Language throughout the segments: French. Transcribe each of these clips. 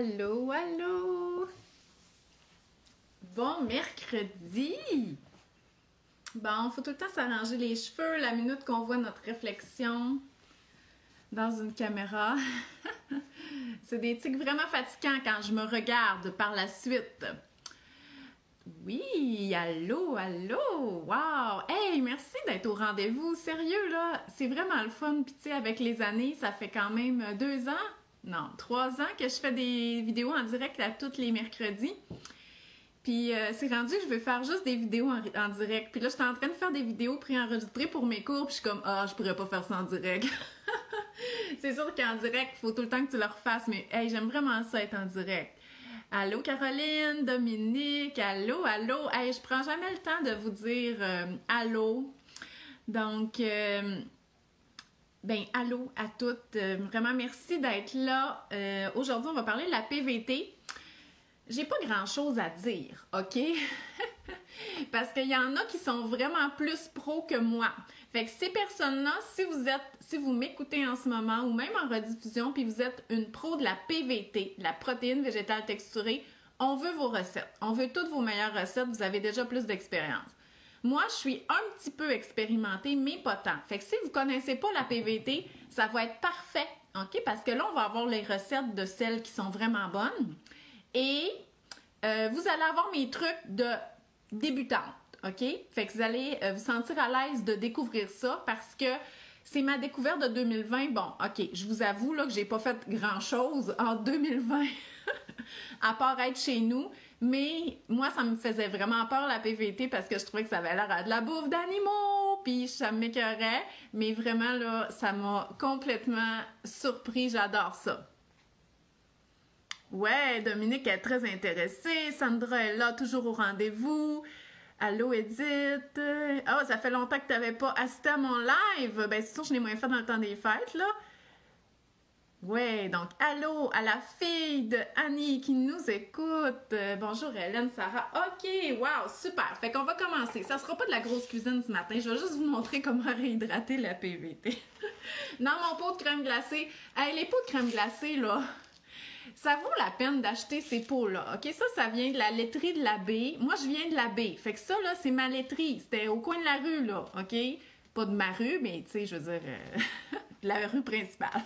Allô, allô! Bon mercredi! Bon, faut tout le temps s'arranger les cheveux la minute qu'on voit notre réflexion dans une caméra. C'est des tics vraiment fatigants quand je me regarde par la suite. Oui, allô, allô! Wow! Hey, merci d'être au rendez-vous. Sérieux, là, c'est vraiment le fun. Puis, tu sais, avec les années, ça fait quand même 2 ans, non, 3 ans que je fais des vidéos en direct à tous les mercredis. Puis, c'est rendu que je veux faire juste des vidéos en direct. Puis là, je suis en train de faire des vidéos préenregistrées pour mes cours. Puis, je suis comme, ah, je pourrais pas faire ça en direct. C'est sûr qu'en direct, il faut tout le temps que tu le refasses. Mais, hey, j'aime vraiment ça être en direct. Allô Caroline, Dominique, allô, allô. Hey, je prends jamais le temps de vous dire allô. Donc, ben allô à toutes. Vraiment merci d'être là. Aujourd'hui, on va parler de la PVT. J'ai pas grand-chose à dire, OK? Parce qu'il y en a qui sont vraiment plus pros que moi. Fait que ces personnes-là, si vous m'écoutez en ce moment ou même en rediffusion, puis vous êtes une pro de la PVT, la protéine végétale texturée, on veut vos recettes. On veut toutes vos meilleures recettes. Vous avez déjà plus d'expérience. Moi, je suis un petit peu expérimentée, mais pas tant. Fait que si vous connaissez pas la PVT, ça va être parfait, OK? Parce que là, on va avoir les recettes de celles qui sont vraiment bonnes. Et vous allez avoir mes trucs de débutante, OK? Fait que vous allez vous sentir à l'aise de découvrir ça parce que c'est ma découverte de 2020. Bon, OK, je vous avoue là, que j'ai pas fait grand-chose en 2020 à part être chez nous, mais moi, ça me faisait vraiment peur la PVT parce que je trouvais que ça avait l'air de la bouffe d'animaux, puis ça m'écœurait, mais vraiment là, ça m'a complètement surpris, j'adore ça. Ouais, Dominique est très intéressée. Sandra est là, toujours au rendez-vous. Allô, Edith. Oh, ça fait longtemps que tu n'avais pas assisté à mon live. Ben, c'est sûr, je l'ai moins fait dans le temps des fêtes, là. Ouais, donc, allô à la fille de Annie qui nous écoute. Bonjour, Hélène, Sarah. OK, wow, super. Fait qu'on va commencer. Ça sera pas de la grosse cuisine ce matin. Je vais juste vous montrer comment réhydrater la PVT. Dans mon pot de crème glacée. Hey, les pots de crème glacée, là... Ça vaut la peine d'acheter ces pots-là, OK? Ça vient de la laiterie de l'abbé. Moi, je viens de l'abbé. Fait que ça, là, c'est ma laiterie. C'était au coin de la rue, là, OK? Pas de ma rue, mais, tu sais, je veux dire, la rue principale.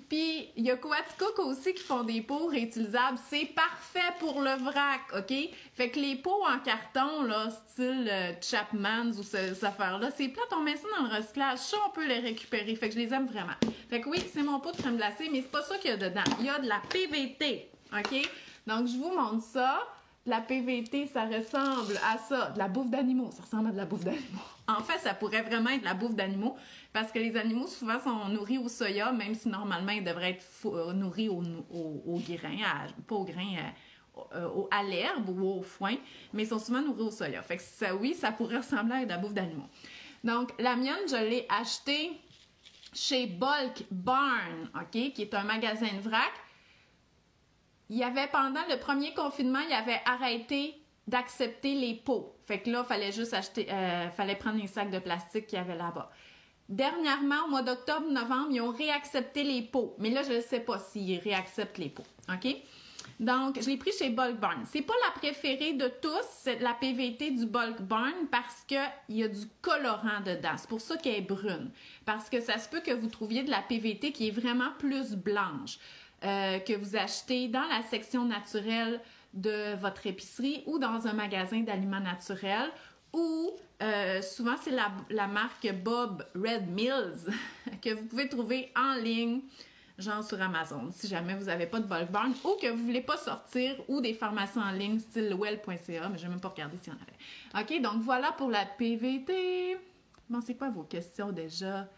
Puis, il y a Coaticook aussi qui font des pots réutilisables. C'est parfait pour le vrac, OK? Fait que les pots en carton, là, style Chapman's ou cette affaire-là, c'est plate, on met ça dans le recyclage. Ça, on peut les récupérer. Fait que je les aime vraiment. Fait que oui, c'est mon pot de crème glacée, mais c'est pas ça qu'il y a dedans. Il y a de la PVT, OK? Donc, je vous montre ça. La PVT, ça ressemble à ça, de la bouffe d'animaux. Ça ressemble à de la bouffe d'animaux. En fait, ça pourrait vraiment être de la bouffe d'animaux parce que les animaux, souvent, sont nourris au soya, même si normalement, ils devraient être nourris au grain, pas au grain, à l'herbe ou au foin, mais ils sont souvent nourris au soya. Fait que ça, oui, ça pourrait ressembler à de la bouffe d'animaux. Donc, la mienne, je l'ai achetée chez Bulk Barn, OK, qui est un magasin de vrac. Il y avait, pendant le premier confinement, il avait arrêté d'accepter les pots. Fait que là, il fallait juste acheter, fallait prendre les sacs de plastique qu'il y avait là-bas. Dernièrement, au mois d'octobre, novembre, ils ont réaccepté les pots. Mais là, je ne sais pas s'ils réacceptent les pots. OK? Donc, je l'ai pris chez Bulk Barn. C'est pas la préférée de tous, c'est la PVT du Bulk Barn parce qu'il y a du colorant dedans. C'est pour ça qu'elle est brune. Parce que ça se peut que vous trouviez de la PVT qui est vraiment plus blanche. Que vous achetez dans la section naturelle de votre épicerie ou dans un magasin d'aliments naturels ou souvent c'est la marque Bob Red Mills que vous pouvez trouver en ligne, genre sur Amazon, si jamais vous n'avez pas de Bulk Barn ou que vous ne voulez pas sortir ou des pharmacies en ligne style well.ca, mais je n'ai même pas regardé s'il y en avait. OK, donc voilà pour la PVT. Bon, c'est quoi vos questions déjà?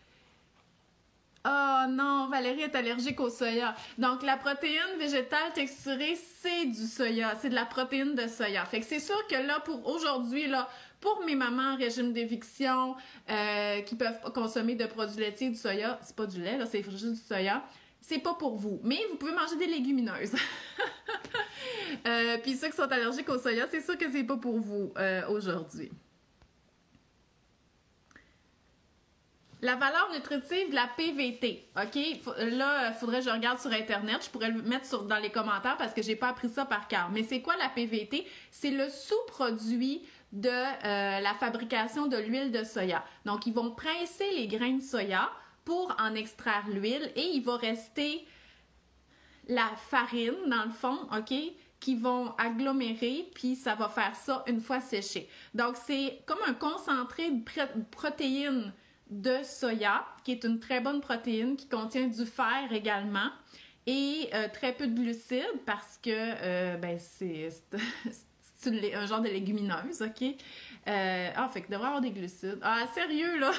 Oh non, Valérie est allergique au soya. Donc, la protéine végétale texturée, c'est du soya. C'est de la protéine de soya. Fait que c'est sûr que là, pour aujourd'hui, là, pour mes mamans en régime d'éviction qui peuvent pas consommer de produits laitiers du soya, c'est pas du lait, là, c'est juste du soya, c'est pas pour vous. Mais vous pouvez manger des légumineuses. Puis ceux qui sont allergiques au soya, c'est sûr que c'est pas pour vous aujourd'hui. La valeur nutritive de la PVT, OK? Là, il faudrait que je regarde sur Internet. Je pourrais le mettre dans les commentaires parce que j'ai pas appris ça par cœur. Mais c'est quoi la PVT? C'est le sous-produit de la fabrication de l'huile de soya. Donc, ils vont presser les grains de soya pour en extraire l'huile et il va rester la farine, dans le fond, OK? Qui vont agglomérer, puis ça va faire ça une fois séché. Donc, c'est comme un concentré de protéines de soya, qui est une très bonne protéine, qui contient du fer également, et très peu de glucides, parce que c'est un genre de légumineuse, OK? Fait que devrait avoir des glucides. Ah, sérieux, là?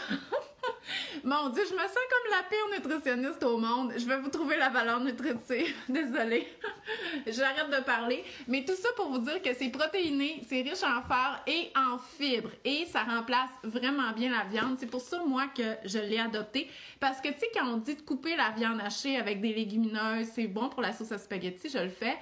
Mon Dieu, je me sens comme la pire nutritionniste au monde. Je vais vous trouver la valeur nutritive. Désolée. J'arrête de parler. Mais tout ça pour vous dire que c'est protéiné, c'est riche en fer et en fibres. Et ça remplace vraiment bien la viande. C'est pour ça, moi, que je l'ai adopté. Parce que, tu sais, quand on dit de couper la viande hachée avec des légumineuses, c'est bon pour la sauce à spaghetti, je le fais.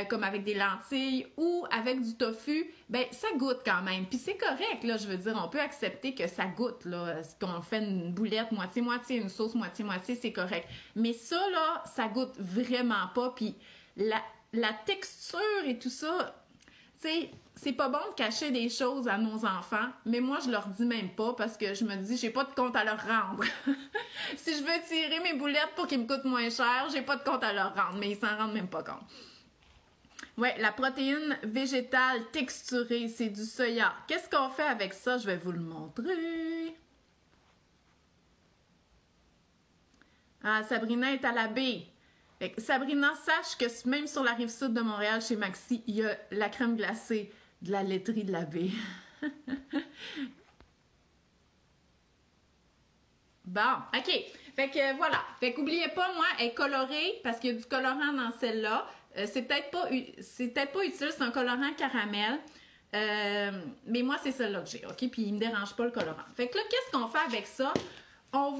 Comme avec des lentilles ou avec du tofu, ben ça goûte quand même. Puis c'est correct, là, je veux dire, on peut accepter que ça goûte, là, qu'on fait une boulette moitié-moitié, une sauce moitié-moitié, c'est correct. Mais ça, là, ça goûte vraiment pas. Puis la texture et tout ça, tu sais, c'est pas bon de cacher des choses à nos enfants, mais moi, je leur dis même pas parce que je me dis, j'ai pas de compte à leur rendre. Si je veux tirer mes boulettes pour qu'ils me coûtent moins cher, j'ai pas de compte à leur rendre, mais ils s'en rendent même pas compte. Oui, la protéine végétale texturée, c'est du soya. Qu'est-ce qu'on fait avec ça? Je vais vous le montrer. Ah, Sabrina est à la baie. Sabrina, sache que même sur la rive sud de Montréal, chez Maxi, il y a la crème glacée de la laiterie de la baie. Bon, OK. Fait que voilà. Fait qu'oubliez pas, moi, elle est colorée parce qu'il y a du colorant dans celle-là. C'est peut-être pas utile, c'est un colorant caramel. Mais moi, c'est celle-là que j'ai, OK? Puis il me dérange pas le colorant. Fait que là, qu'est-ce qu'on fait avec ça? On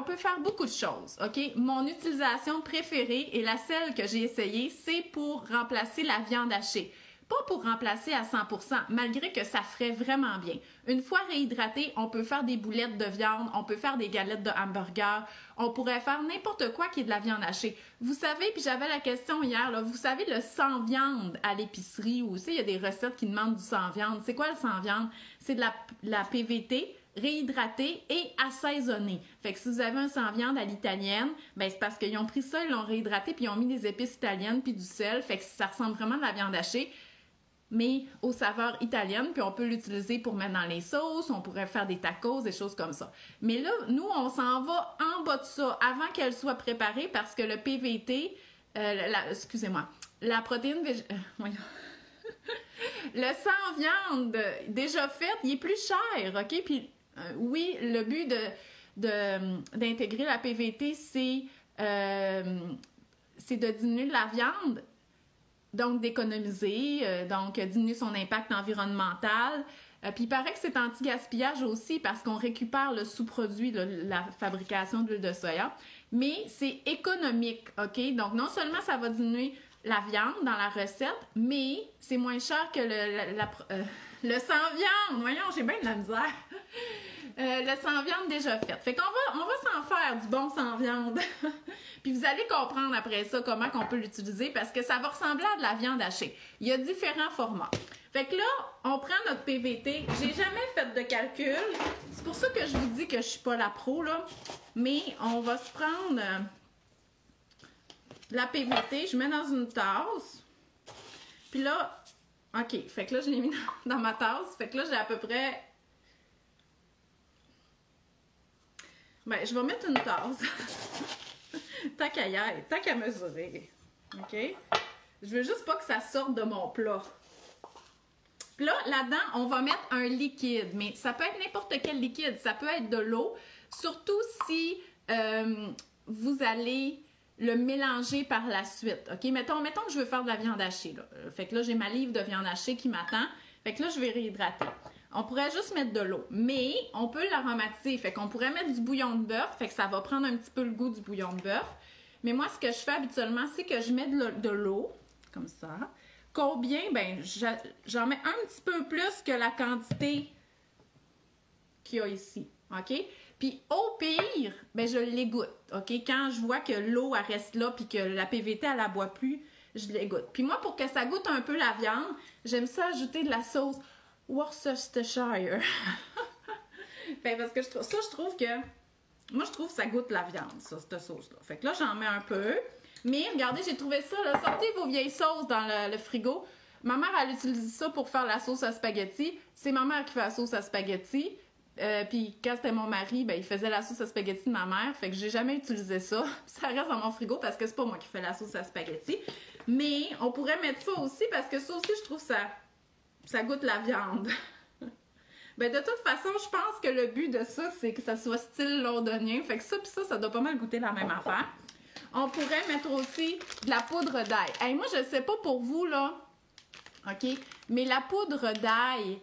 peut faire beaucoup de choses, OK? Mon utilisation préférée et la seule que j'ai essayée, c'est pour remplacer la viande hachée. Pas pour remplacer à 100%, malgré que ça ferait vraiment bien. Une fois réhydraté, on peut faire des boulettes de viande, on peut faire des galettes de hamburger, on pourrait faire n'importe quoi qui est de la viande hachée. Vous savez, puis j'avais la question hier, là, vous savez le sans viande à l'épicerie, ou aussi il y a des recettes qui demandent du sans viande. C'est quoi le sans viande? C'est de la PVT réhydratée et assaisonnée. Fait que si vous avez un sans viande à l'italienne, ben c'est parce qu'ils ont pris ça, ils l'ont réhydraté, puis ils ont mis des épices italiennes, puis du sel, fait que ça ressemble vraiment à de la viande hachée, mais aux saveurs italiennes, puis on peut l'utiliser pour mettre dans les sauces, on pourrait faire des tacos, des choses comme ça. Mais là, nous, on s'en va en bas de ça avant qu'elle soit préparée parce que le PVT, excusez-moi, la protéine le sans viande déjà fait, il est plus cher, OK? Puis oui, le but d'intégrer la PVT, c'est de diminuer de la viande, donc d'économiser, donc diminuer son impact environnemental. Puis il paraît que c'est anti-gaspillage aussi parce qu'on récupère le sous-produit de la fabrication d'huile de soya, mais c'est économique, OK? Donc non seulement ça va diminuer la viande dans la recette, mais c'est moins cher que le sans viande. Voyons, j'ai bien de la misère. Le sans viande déjà fait. Fait qu'on va s'en faire du bon sans viande. Puis vous allez comprendre après ça comment on peut l'utiliser parce que ça va ressembler à de la viande hachée. Il y a différents formats. Fait que là, on prend notre PVT. J'ai jamais fait de calcul. C'est pour ça que je vous dis que je suis pas la pro, là. Mais on va se prendre la PVT. Je mets dans une tasse. Puis là, OK. Fait que là, je l'ai mis dans ma tasse. Fait que là, j'ai à peu près... Ben, je vais mettre une tasse. Tant qu'à y être, tant qu'à mesurer. OK? Je veux juste pas que ça sorte de mon plat. Puis là, là-dedans, on va mettre un liquide. Mais ça peut être n'importe quel liquide. Ça peut être de l'eau. Surtout si vous allez le mélanger par la suite. OK? Mettons que je veux faire de la viande hachée. Là. Fait que là, j'ai ma livre de viande hachée qui m'attend. Fait que là, je vais réhydrater. On pourrait juste mettre de l'eau, mais on peut l'aromatiser. Fait qu'on pourrait mettre du bouillon de bœuf, fait que ça va prendre un petit peu le goût du bouillon de bœuf. Mais moi, ce que je fais habituellement, c'est que je mets de l'eau, comme ça. Combien? Ben, j'en mets un petit peu plus que la quantité qu'il y a ici. OK? Puis au pire, ben je l'égoutte, OK? Quand je vois que l'eau, elle reste là puis que la PVT, elle la boit plus, je l'égoutte. Puis moi, pour que ça goûte un peu la viande, j'aime ça ajouter de la sauce Worcestershire. Parce que je trouve que... Moi, je trouve que ça goûte la viande, ça, cette sauce-là. Fait que là, j'en mets un peu. Mais regardez, j'ai trouvé ça, là. Sortez vos vieilles sauces dans le frigo. Ma mère, elle utilise ça pour faire la sauce à spaghetti. C'est ma mère qui fait la sauce à spaghetti. Puis quand c'était mon mari, ben, il faisait la sauce à spaghetti de ma mère. Fait que j'ai jamais utilisé ça. Ça reste dans mon frigo parce que c'est pas moi qui fais la sauce à spaghetti. Mais on pourrait mettre ça aussi parce que ça aussi, je trouve ça goûte la viande. Ben de toute façon, je pense que le but de ça, c'est que ça soit style londonien. Fait que ça pis ça doit pas mal goûter la même affaire. On pourrait mettre aussi de la poudre d'ail. Hey, moi, je sais pas pour vous, là, OK? Mais la poudre d'ail,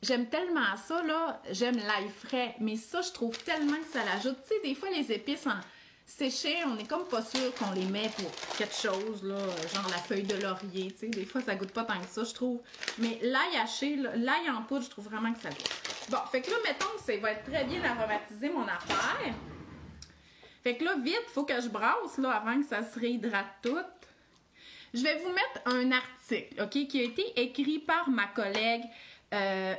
j'aime tellement ça, là. J'aime l'ail frais. Mais ça, je trouve tellement que ça l'ajoute. Tu sais, des fois, les épices séchées, on est comme pas sûr qu'on les met pour quelque chose, là. Genre la feuille de laurier, tu sais. Des fois, ça goûte pas tant que ça, je trouve. Mais l'ail haché, l'ail en poudre, je trouve vraiment que ça goûte. Bon, fait que là, mettons que ça va être très bien aromatisé, mon affaire. Fait que là, vite, il faut que je brasse, là, avant que ça se réhydrate tout. Je vais vous mettre un article, OK, qui a été écrit par ma collègue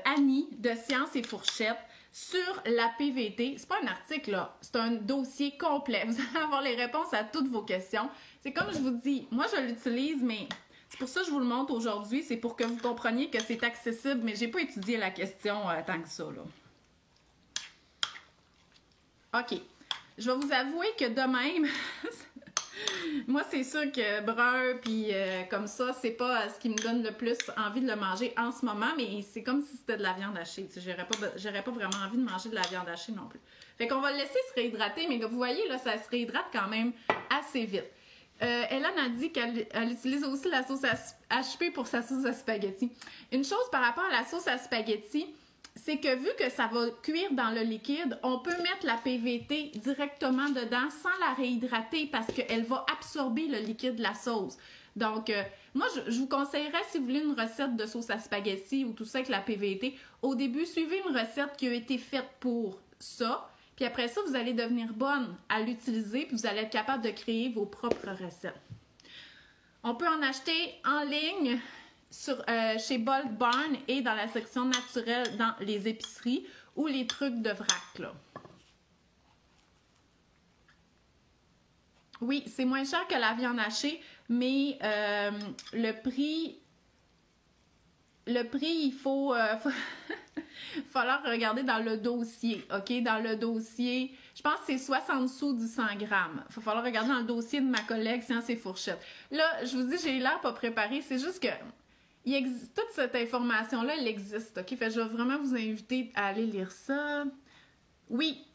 Annie de Sciences et Fourchettes sur la PVT. C'est pas un article, là, c'est un dossier complet. Vous allez avoir les réponses à toutes vos questions. C'est comme je vous dis, moi, je l'utilise, mais c'est pour ça que je vous le montre aujourd'hui. C'est pour que vous compreniez que c'est accessible, mais j'ai pas étudié la question tant que ça, là. OK. Je vais vous avouer que de même, moi, c'est sûr que brun, puis comme ça, c'est pas ce qui me donne le plus envie de le manger en ce moment, mais c'est comme si c'était de la viande hachée. J'aurais pas vraiment envie de manger de la viande hachée non plus. Fait qu'on va le laisser se réhydrater, mais là, vous voyez, là, ça se réhydrate quand même assez vite. Hélène a dit qu'elle utilise aussi la sauce HP pour sa sauce à spaghetti. Une chose par rapport à la sauce à spaghetti, c'est que vu que ça va cuire dans le liquide, on peut mettre la PVT directement dedans sans la réhydrater parce qu'elle va absorber le liquide de la sauce. Donc, moi, je vous conseillerais, si vous voulez une recette de sauce à spaghetti ou tout ça avec la PVT, au début, suivez une recette qui a été faite pour ça. Puis après ça, vous allez devenir bonne à l'utiliser puis vous allez être capable de créer vos propres recettes. On peut en acheter en ligne chez Bold Barn et dans la section naturelle dans les épiceries ou les trucs de vrac, là. Oui, c'est moins cher que la viande hachée, mais le prix, il faut falloir regarder dans le dossier, OK? Dans le dossier, je pense que c'est 60 sous du 100 grammes. Il va falloir regarder dans le dossier de ma collègue Sciences et Fourchettes. Là, je vous dis, j'ai l'air pas préparée, c'est juste que il existe, toute cette information-là, elle existe, OK? Fait que je vais vraiment vous inviter à aller lire ça. Oui.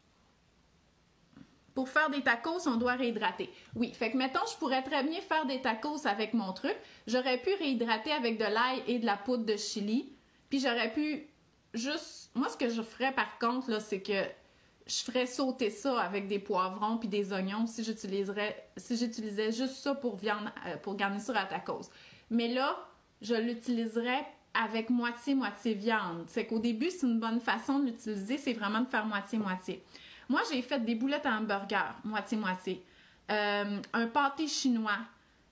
Pour faire des tacos, on doit réhydrater. Oui, fait que mettons, je pourrais très bien faire des tacos avec mon truc. J'aurais pu réhydrater avec de l'ail et de la poudre de chili. Puis j'aurais pu juste... Moi, ce que je ferais par contre, là, c'est que je ferais sauter ça avec des poivrons puis des oignons si j'utilisais juste ça pour viande, pour garnir à tacos. Mais là, je l'utiliserais avec moitié-moitié viande. C'est qu'au début, c'est une bonne façon de l'utiliser, c'est vraiment de faire moitié-moitié. Moi, j'ai fait des boulettes à hamburger, moitié-moitié. Un pâté chinois,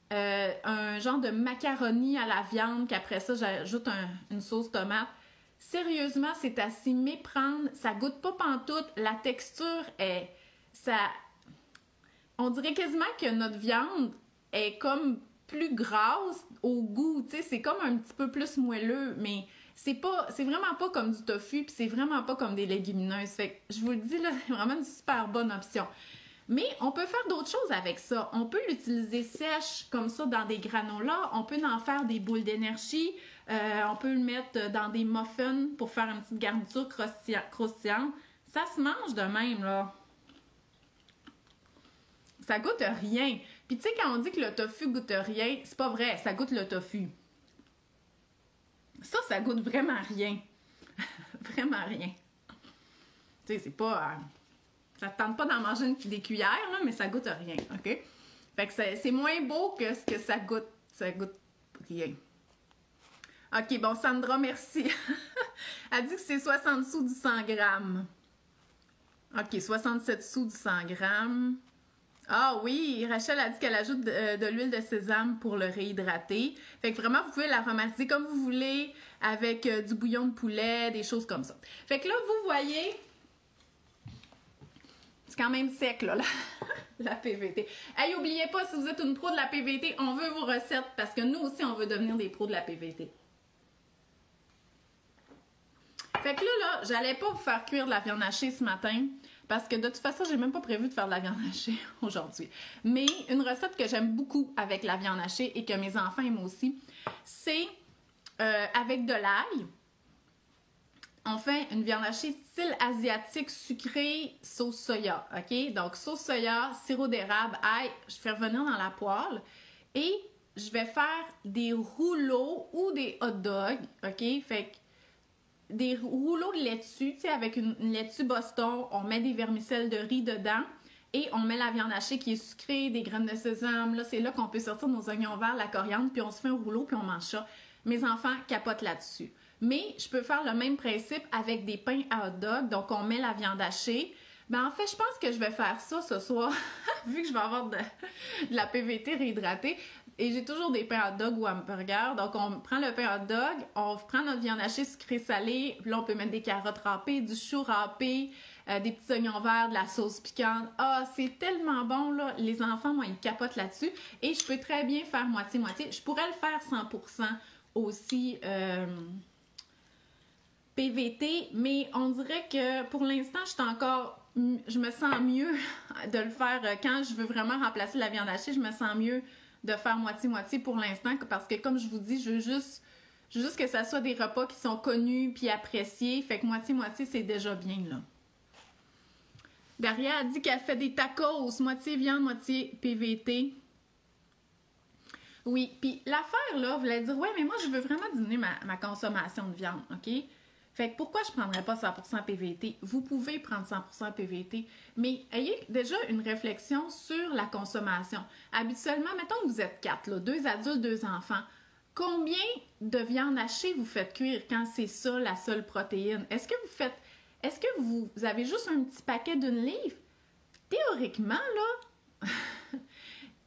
un genre de macaroni à la viande, qu'après ça, j'ajoute une sauce tomate. Sérieusement, c'est à s'y méprendre. Ça goûte pas pantoute. La texture est... On dirait quasiment que notre viande est comme plus grasse au goût, tu sais, c'est comme un petit peu plus moelleux, mais c'est vraiment pas comme du tofu, puis c'est vraiment pas comme des légumineuses. Fait que je vous le dis là, c'est vraiment une super bonne option. Mais on peut faire d'autres choses avec ça. On peut l'utiliser sèche comme ça dans des granolas. On peut en faire des boules d'énergie. On peut le mettre dans des muffins pour faire une petite garniture croustillante. Ça se mange de même, là. Ça goûte rien. Puis tu sais, quand on dit que le tofu goûte rien, c'est pas vrai, ça goûte le tofu. Ça goûte vraiment rien. Vraiment rien. Tu sais, c'est pas... ça te tente pas d'en manger des cuillères, là, mais ça goûte rien, OK? Fait que c'est moins beau que ce que ça goûte. Ça goûte rien. OK, bon, Sandra, merci. Elle dit que c'est 60 sous du 100 grammes. OK, 67 sous du 100 grammes. Ah oui, Rachel a dit qu'elle ajoute de l'huile de sésame pour le réhydrater. Fait que vraiment, vous pouvez l'aromatiser comme vous voulez avec du bouillon de poulet, des choses comme ça. Fait que là, vous voyez, c'est quand même sec, là, la PVT. Hey, n'oubliez pas, si vous êtes une pro de la PVT, on veut vos recettes parce que nous aussi, on veut devenir des pros de la PVT. Fait que là, j'allais pas vous faire cuire de la viande hachée ce matin parce que de toute façon, j'ai même pas prévu de faire de la viande hachée aujourd'hui. Mais une recette que j'aime beaucoup avec la viande hachée et que mes enfants aiment aussi, c'est avec de l'ail. On fait une viande hachée style asiatique sucrée sauce soya, OK? Donc, sauce soya, sirop d'érable, ail, je fais revenir dans la poêle et je vais faire des rouleaux ou des hot dogs, OK? Fait que des rouleaux de laitue, tu sais, avec une laitue Boston, on met des vermicelles de riz dedans et on met la viande hachée qui est sucrée, des graines de sésame. Là, c'est là qu'on peut sortir nos oignons verts, la coriandre, puis on se fait un rouleau, puis on mange ça. Mes enfants capotent là-dessus. Mais je peux faire le même principe avec des pains à hot dog. Donc, on met la viande hachée. Ben, en fait, je pense que je vais faire ça ce soir, vu que je vais avoir de la PVT réhydratée. Et j'ai toujours des pains hot dog ou hamburger. Donc, on prend le pain hot dog, on prend notre viande hachée sucrée salée. Puis là, on peut mettre des carottes râpées, du chou râpé, des petits oignons verts, de la sauce piquante. Ah, c'est tellement bon, là. Les enfants, moi, ils capotent là-dessus. Et je peux très bien faire moitié-moitié. Je pourrais le faire 100% aussi PVT, mais on dirait que pour l'instant, je me sens mieux de le faire quand je veux vraiment remplacer la viande hachée. Je me sens mieux de faire moitié-moitié pour l'instant parce que, comme je vous dis, je veux juste que ça soit des repas qui sont connus puis appréciés. Fait que moitié-moitié, c'est déjà bien, là. Daria a dit qu'elle fait des tacos, moitié viande, moitié PVT. Oui, puis l'affaire, là, vous allez dire, ouais, mais moi, je veux vraiment diminuer ma consommation de viande, OK? Fait que pourquoi je ne prendrais pas 100% PVT? Vous pouvez prendre 100% PVT, mais ayez déjà une réflexion sur la consommation. Habituellement, mettons que vous êtes 4, là, 2 adultes, 2 enfants. Combien de viande hachée vous faites cuire quand c'est ça la seule protéine? Est-ce que vous avez juste un petit paquet d'une livre? Théoriquement, là,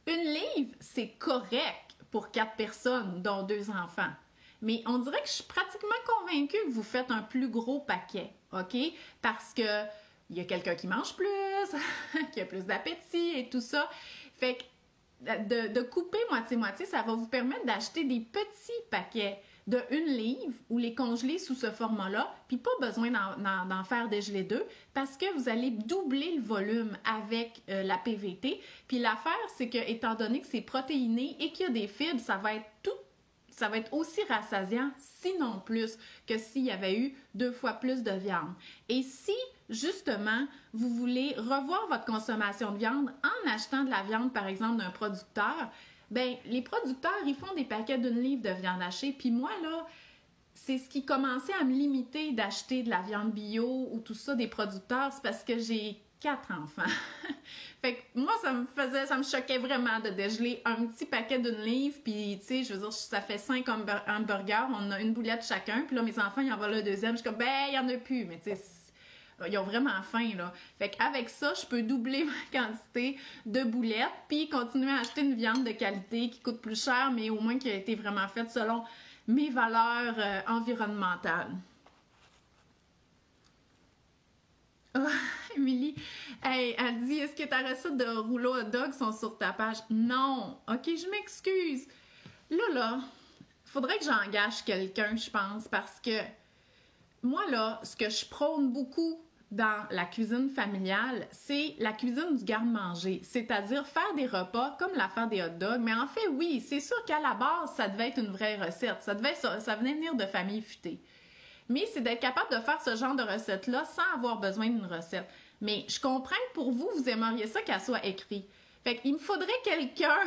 une livre, c'est correct pour 4 personnes, dont 2 enfants. Mais on dirait que je suis pratiquement convaincue que vous faites un plus gros paquet, OK? Parce que il y a quelqu'un qui mange plus, qui a plus d'appétit et tout ça. Fait que de couper moitié-moitié, ça va vous permettre d'acheter des petits paquets de 1 livre ou les congeler sous ce format-là, puis pas besoin d'en faire dégeler 2 parce que vous allez doubler le volume avec la PVT. Puis l'affaire, c'est que étant donné que c'est protéiné et qu'il y a des fibres, ça va être aussi rassasiant, sinon plus, que s'il y avait eu 2 fois plus de viande. Et si, justement, vous voulez revoir votre consommation de viande en achetant de la viande, par exemple, d'un producteur, bien, les producteurs, ils font des paquets d'1 livre de viande hachée. Puis moi, là, c'est ce qui commençait à me limiter d'acheter de la viande bio ou tout ça des producteurs, c'est parce que j'ai 4 enfants. Fait que moi, ça me choquait vraiment de dégeler un petit paquet d'1 livre, puis tu sais, je veux dire, ça fait 5 hamburgers, on a une boulette chacun, puis là, mes enfants, ils en veulent le deuxième, je suis comme, ben, il y en a plus, mais tu sais, ils ont vraiment faim, là. Fait qu'avec ça, je peux doubler ma quantité de boulettes, puis continuer à acheter une viande de qualité qui coûte plus cher, mais au moins qui a été vraiment faite selon mes valeurs environnementales. Oh, Émilie, hey, elle dit, est-ce que ta recette de rouleau hot dog sont sur ta page? Non. OK, je m'excuse. Là, faudrait que j'engage quelqu'un, je pense, parce que moi, là, ce que je prône beaucoup dans la cuisine familiale, c'est la cuisine du garde-manger, c'est-à-dire faire des repas comme l'affaire des hot dogs. Mais en fait, oui, c'est sûr qu'à la base, ça devait être une vraie recette. Ça venait venir de famille futée. Mais c'est d'être capable de faire ce genre de recette-là sans avoir besoin d'une recette. Mais je comprends que pour vous, vous aimeriez ça qu'elle soit écrite. Fait qu'il me faudrait quelqu'un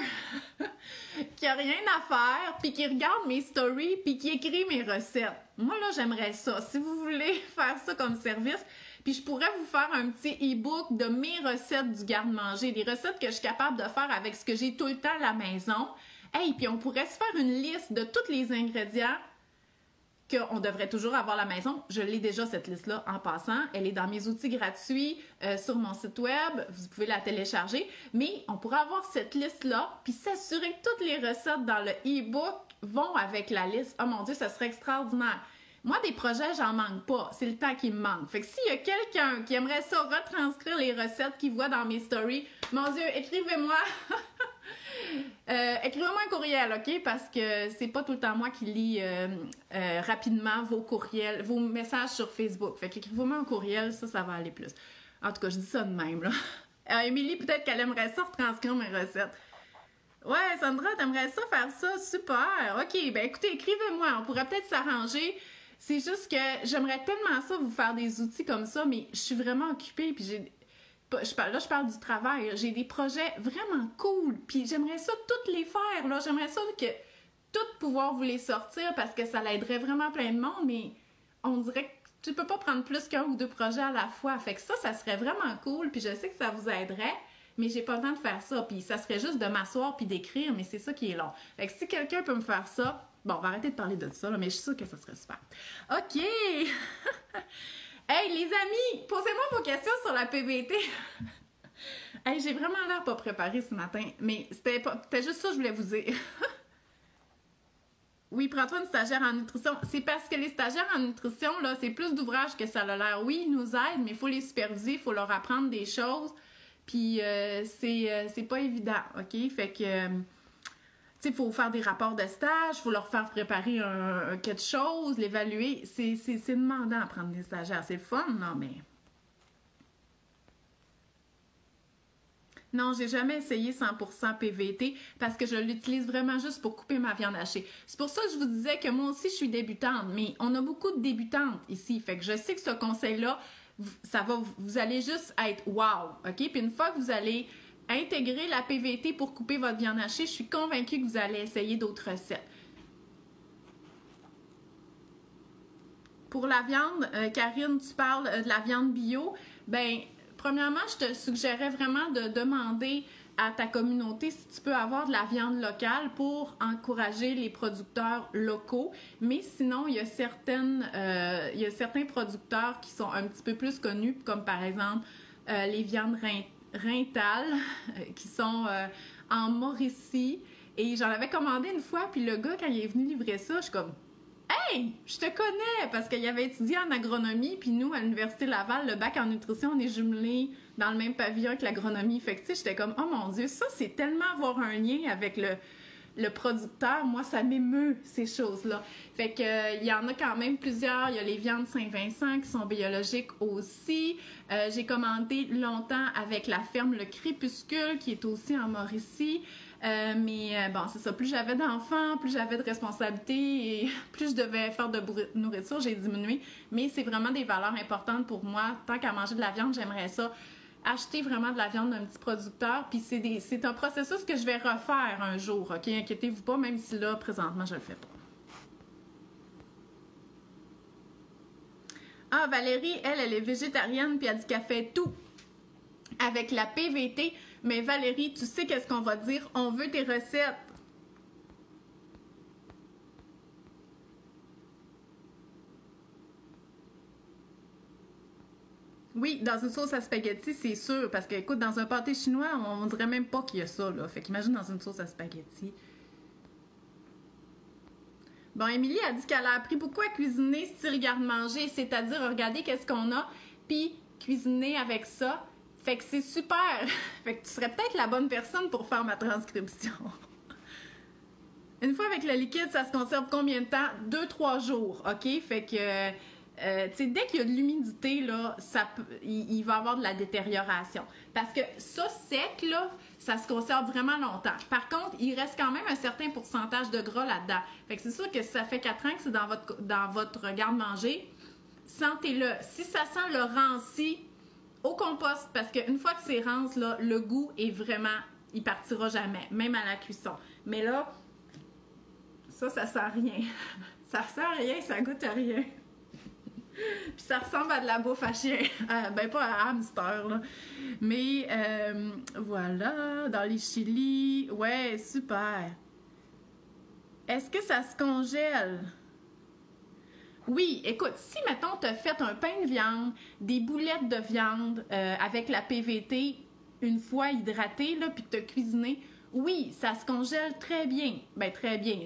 qui a rien à faire, puis qui regarde mes stories, puis qui écrit mes recettes. Moi, là, j'aimerais ça. Si vous voulez faire ça comme service, puis je pourrais vous faire un petit e-book de mes recettes du garde-manger, des recettes que je suis capable de faire avec ce que j'ai tout le temps à la maison. Hey, puis on pourrait se faire une liste de tous les ingrédients qu'on devrait toujours avoir à la maison. Je l'ai déjà, cette liste-là, en passant. Elle est dans mes outils gratuits sur mon site web. Vous pouvez la télécharger. Mais on pourra avoir cette liste-là, puis s'assurer que toutes les recettes dans le e-book vont avec la liste. Oh mon Dieu, ça serait extraordinaire. Moi, des projets, j'en manque pas. C'est le temps qui me manque. Fait que s'il y a quelqu'un qui aimerait ça, retranscrire les recettes qu'il voit dans mes stories, mon Dieu, écrivez-moi. Écrivez-moi un courriel, OK? Parce que c'est pas tout le temps moi qui lis rapidement vos courriels, vos messages sur Facebook. Fait qu'écrivez-moi un courriel, ça va aller plus. En tout cas, je dis ça de même, là. Émilie, peut-être qu'elle aimerait ça retranscrire mes recettes. Ouais, Sandra, t'aimerais ça faire ça? Super! OK, ben écoutez, écrivez-moi. On pourrait peut-être s'arranger. C'est juste que j'aimerais tellement ça vous faire des outils comme ça, mais je suis vraiment occupée, puis je parle du travail. J'ai des projets vraiment cool, puis j'aimerais ça toutes les faire, là. J'aimerais ça que toutes pouvoir vous les sortir parce que ça l'aiderait vraiment plein de monde, mais on dirait que tu peux pas prendre plus qu'un ou deux projets à la fois. Fait que ça serait vraiment cool, puis je sais que ça vous aiderait, mais j'ai pas le temps de faire ça, puis ça serait juste de m'asseoir puis d'écrire, mais c'est ça qui est long. Fait que si quelqu'un peut me faire ça, bon, on va arrêter de parler de ça, là, mais je suis sûre que ça serait super. OK! Hey, les amis, posez-moi vos questions sur la PVT. Hey, j'ai vraiment l'air pas préparée ce matin, mais c'était juste ça que je voulais vous dire. Oui, prends-toi une stagiaire en nutrition. C'est parce que les stagiaires en nutrition, là, c'est plus d'ouvrage que ça a l'air. Oui, ils nous aident, mais il faut les superviser, il faut leur apprendre des choses. Puis, c'est pas évident, OK? Fait que... il faut faire des rapports de stage, il faut leur faire préparer quelque chose, l'évaluer. C'est demandant à prendre des stagiaires. C'est fun, non, mais... Non, j'ai jamais essayé 100% PVT parce que je l'utilise vraiment juste pour couper ma viande hachée. C'est pour ça que je vous disais que moi aussi, je suis débutante, mais on a beaucoup de débutantes ici. Fait que je sais que ce conseil-là, vous allez juste être « wow », OK? Puis une fois que vous allez... intégrer la PVT pour couper votre viande hachée, je suis convaincue que vous allez essayer d'autres recettes. Pour la viande, Karine, tu parles de la viande bio. Ben, premièrement, je te suggérais vraiment de demander à ta communauté si tu peux avoir de la viande locale pour encourager les producteurs locaux. Mais sinon, il y a certains producteurs qui sont un petit peu plus connus, comme par exemple les viandes Rintal, qui sont en Mauricie. Et j'en avais commandé une fois, puis le gars, quand il est venu livrer ça, je suis comme « Hey, je te connais! » Parce qu'il avait étudié en agronomie, puis nous, à l'Université Laval, le bac en nutrition, on est jumelés dans le même pavillon que l'agronomie. Fait que, tu sais, j'étais comme « Oh mon Dieu, ça, c'est tellement avoir un lien avec le producteur. » Moi, ça m'émeut, ces choses-là. Fait que, il y en a quand même plusieurs. Il y a les viandes Saint-Vincent qui sont biologiques aussi. J'ai commandé longtemps avec la ferme Le Crépuscule qui est aussi en Mauricie. Mais bon, c'est ça. Plus j'avais d'enfants, plus j'avais de responsabilités et plus je devais faire de nourriture, j'ai diminué. Mais c'est vraiment des valeurs importantes pour moi. Tant qu'à manger de la viande, j'aimerais ça. Acheter vraiment de la viande d'un petit producteur. Puis c'est un processus que je vais refaire un jour, OK? Inquiétez-vous pas, même si là, présentement, je le fais pas. Ah, Valérie, elle est végétarienne, puis elle dit qu'elle fait tout avec la PVT. Mais Valérie, tu sais qu'est-ce qu'on va dire? On veut tes recettes. Oui, dans une sauce à spaghetti, c'est sûr. Parce que, écoute, dans un pâté chinois, on dirait même pas qu'il y a ça, là. Fait qu'imagine dans une sauce à spaghetti. Bon, Émilie a dit qu'elle a appris beaucoup à cuisiner style garde-manger, c'est-à-dire regarder qu'est-ce qu'on a, puis cuisiner avec ça. Fait que c'est super! Fait que tu serais peut-être la bonne personne pour faire ma transcription. Une fois avec le liquide, ça se conserve combien de temps? 2-3 jours, OK? Fait que, tu sais, dès qu'il y a de l'humidité, là, il va y avoir de la détérioration. Parce que ça, sec, là, ça se conserve vraiment longtemps. Par contre, il reste quand même un certain pourcentage de gras là-dedans. Fait que c'est sûr que si ça fait 4 ans que c'est dans votre garde-manger, sentez-le. Si ça sent le ranci, au compost, parce qu'une fois que c'est rance, là, le goût est vraiment... Il partira jamais, même à la cuisson. Mais là, ça sent rien. Ça sent rien, ça goûte à rien. Puis ça ressemble à de la bouffe à chien. Ben, pas à hamster, là. Mais, voilà, dans les chilis. Ouais, super. Est-ce que ça se congèle? Oui, écoute, si, mettons, tu as fait un pain de viande, des boulettes de viande avec la PVT une fois hydratée, là, puis que tu as cuisiné, oui, ça se congèle très bien. Ben, très bien.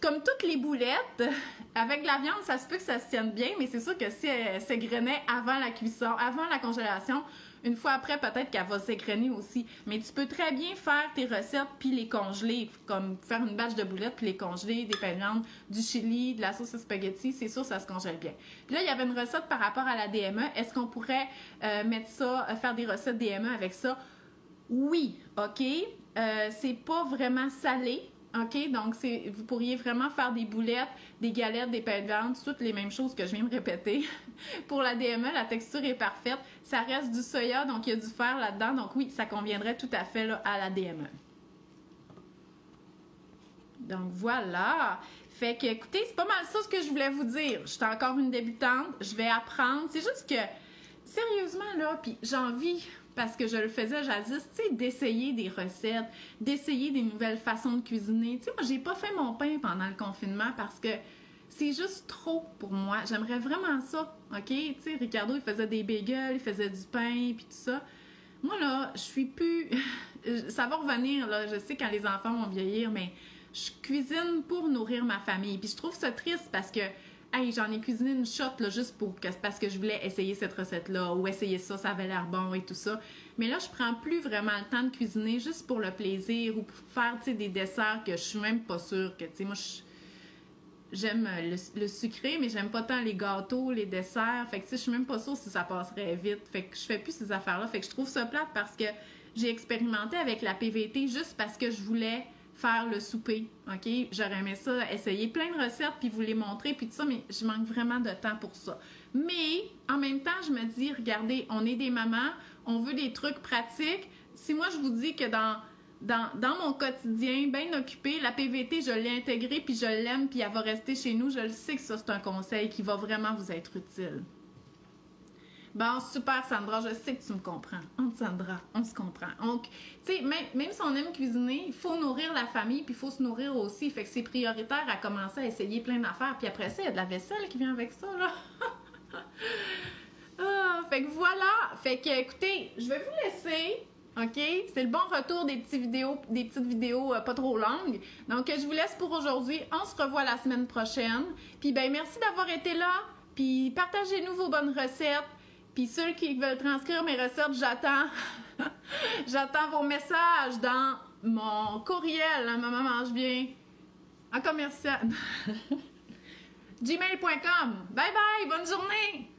Comme toutes les boulettes, avec la viande, ça se peut que ça se tienne bien, mais c'est sûr que si elle s'égrenait avant la cuisson, avant la congélation, une fois après, peut-être qu'elle va s'égrener aussi. Mais tu peux très bien faire tes recettes puis les congeler, comme faire une batch de boulettes puis les congeler, des pains de viande, du chili, de la sauce à spaghetti, c'est sûr ça se congèle bien. Puis là, il y avait une recette par rapport à la DME. Est-ce qu'on pourrait mettre ça, faire des recettes DME avec ça? Oui, OK. C'est pas vraiment salé. OK, donc vous pourriez vraiment faire des boulettes, des galettes, des pains de viande, toutes les mêmes choses que je viens de répéter. Pour la DME, la texture est parfaite. Ça reste du soya, donc il y a du fer là-dedans. Donc oui, ça conviendrait tout à fait là, à la DME. Donc voilà. Fait que, écoutez, c'est pas mal ça ce que je voulais vous dire. Je suis encore une débutante, je vais apprendre. C'est juste que, sérieusement, là, puis j'ai envie, parce que je le faisais jadis, tu sais, d'essayer des recettes, d'essayer des nouvelles façons de cuisiner. Tu sais, moi, j'ai pas fait mon pain pendant le confinement parce que c'est juste trop pour moi. J'aimerais vraiment ça, OK? Tu sais, Ricardo, il faisait des bagels, il faisait du pain, puis tout ça. Moi, là, je suis plus... ça va revenir, là. Je sais quand les enfants vont vieillir, mais je cuisine pour nourrir ma famille. Puis je trouve ça triste parce que hey, j'en ai cuisiné une shot là, juste parce que je voulais essayer cette recette-là ou essayer ça, ça avait l'air bon et tout ça. Mais là, je prends plus vraiment le temps de cuisiner juste pour le plaisir ou pour faire des desserts que je suis même pas sûre que, tu sais, moi, j'aime le sucré, mais j'aime pas tant les gâteaux, les desserts. Fait que, tu sais, je suis même pas sûre si ça passerait vite. Fait que je fais plus ces affaires-là. Fait que je trouve ça plate parce que j'ai expérimenté avec la PVT juste parce que je voulais faire le souper, OK? J'aurais aimé ça, essayer plein de recettes, puis vous les montrer, puis tout ça, mais je manque vraiment de temps pour ça. Mais, en même temps, je me dis, regardez, on est des mamans, on veut des trucs pratiques. Si moi, je vous dis que dans mon quotidien, bien occupé, la PVT, je l'ai intégrée, puis je l'aime, puis elle va rester chez nous, je le sais que ça, c'est un conseil qui va vraiment vous être utile. Bon, super, Sandra, je sais que tu me comprends. Sandra, on se comprend. Donc, tu sais, même si on aime cuisiner, il faut nourrir la famille, puis il faut se nourrir aussi. Fait que c'est prioritaire à commencer à essayer plein d'affaires. Puis après ça, il y a de la vaisselle qui vient avec ça, là. Fait que voilà. Fait que, écoutez, je vais vous laisser. OK? C'est le bon retour des petites vidéos pas trop longues. Donc, je vous laisse pour aujourd'hui. On se revoit la semaine prochaine. Puis, ben merci d'avoir été là. Puis, partagez-nous vos bonnes recettes. Puis ceux qui veulent transcrire mes recettes, j'attends j'attends vos messages dans mon courriel, hein, Maman mange bien, en commercial, gmail.com. Bye bye, bonne journée!